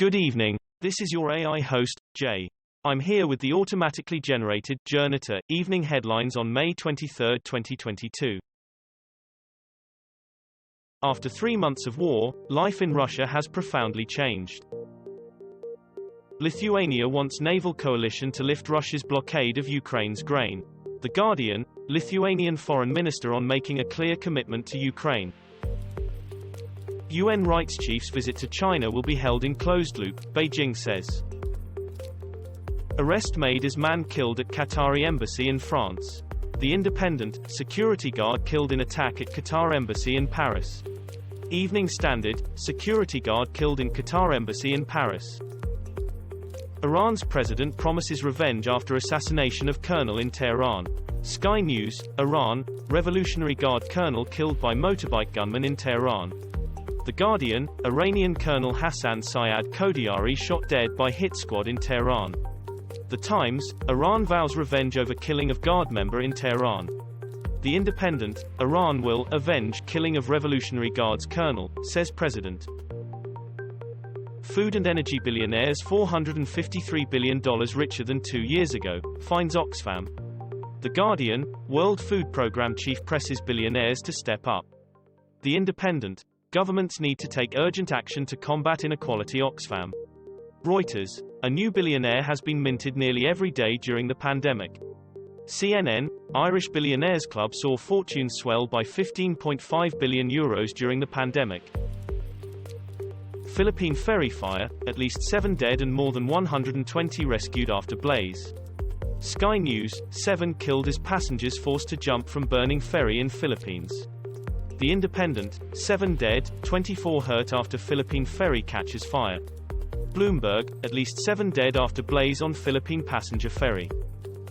Good evening, this is your AI host, Jay. I'm here with the automatically generated Journato evening headlines on May 23, 2022. After 3 months of war, life in Russia has profoundly changed. Lithuania wants naval coalition to lift Russia's blockade of Ukraine's grain. The Guardian, Lithuanian foreign minister on making a clear commitment to Ukraine. UN rights chief's visit to China will be held in closed loop, Beijing says. Arrest made as man killed at Qatari embassy in France. The Independent, security guard killed in attack at Qatar embassy in Paris. Evening Standard, security guard killed in Qatar embassy in Paris. Iran's president promises revenge after assassination of colonel in Tehran. Sky News, Iran, Revolutionary Guard colonel killed by motorbike gunman in Tehran. The Guardian, Iranian Colonel Hassan Syed Khodayari shot dead by hit squad in Tehran. The Times, Iran vows revenge over killing of guard member in Tehran. The Independent, Iran will avenge killing of Revolutionary Guards colonel, says President. Food and energy billionaires $453 billion richer than 2 years ago, finds Oxfam. The Guardian, World Food Programme chief presses billionaires to step up. The Independent, governments need to take urgent action to combat inequality. Oxfam. Reuters, a new billionaire has been minted nearly every day during the pandemic. CNN, Irish Billionaires Club saw fortunes swell by €15.5 billion during the pandemic. Philippine ferry fire, at least 7 dead and more than 120 rescued after blaze. Sky News, 7 killed as passengers forced to jump from burning ferry in Philippines. The Independent, 7 dead, 24 hurt after Philippine ferry catches fire. Bloomberg, at least 7 dead after blaze on Philippine passenger ferry.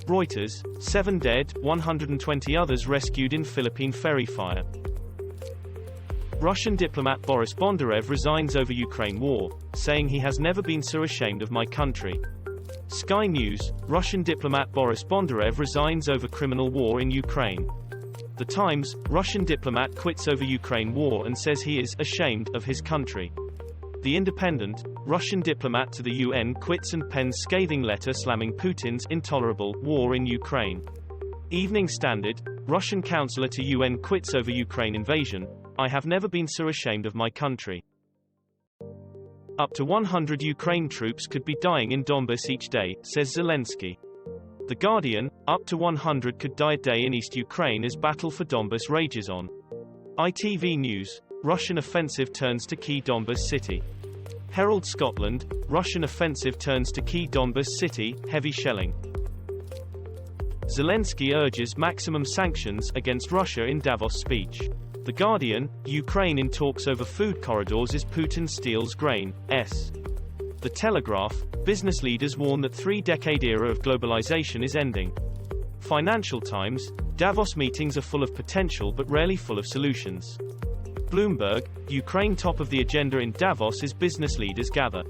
Reuters, 7 dead, 120 others rescued in Philippine ferry fire. Russian diplomat Boris Bondarev resigns over Ukraine war, saying he has never been so ashamed of my country. Sky News, Russian diplomat Boris Bondarev resigns over criminal war in Ukraine. The Times, Russian diplomat quits over Ukraine war and says he is ashamed of his country. The Independent, Russian diplomat to the UN quits and pens scathing letter slamming Putin's intolerable war in Ukraine. Evening Standard, Russian counselor to UN quits over Ukraine invasion. I have never been so ashamed of my country. Up to 100 Ukraine troops could be dying in Donbas each day, says Zelenskiy. The Guardian, up to 100 could die a day in East Ukraine as battle for Donbas rages on. ITV News, Russian offensive turns to key Donbas city. Herald Scotland, Russian offensive turns to key Donbas city, heavy shelling. Zelenskiy urges maximum sanctions against Russia in Davos speech. The Guardian, Ukraine in talks over food corridors as Putin steals grain. The Telegraph, business leaders warn that 3-decade era of globalization is ending. Financial Times, Davos meetings are full of potential but rarely full of solutions. Bloomberg, Ukraine top of the agenda in Davos as business leaders gather.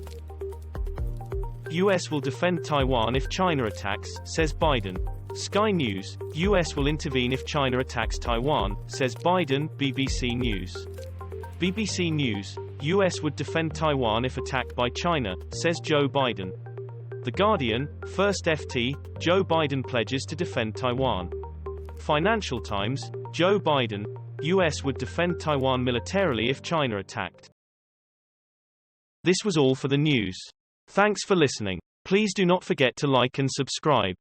US will defend Taiwan if China attacks, says Biden. Sky News, US will intervene if China attacks Taiwan, says Biden. BBC News. BBC News, US would defend Taiwan if attacked by China, says Joe Biden. The Guardian, first FT, Joe Biden pledges to defend Taiwan. Financial Times, Joe Biden, US would defend Taiwan militarily if China attacked. This was all for the news. Thanks for listening. Please do not forget to like and subscribe.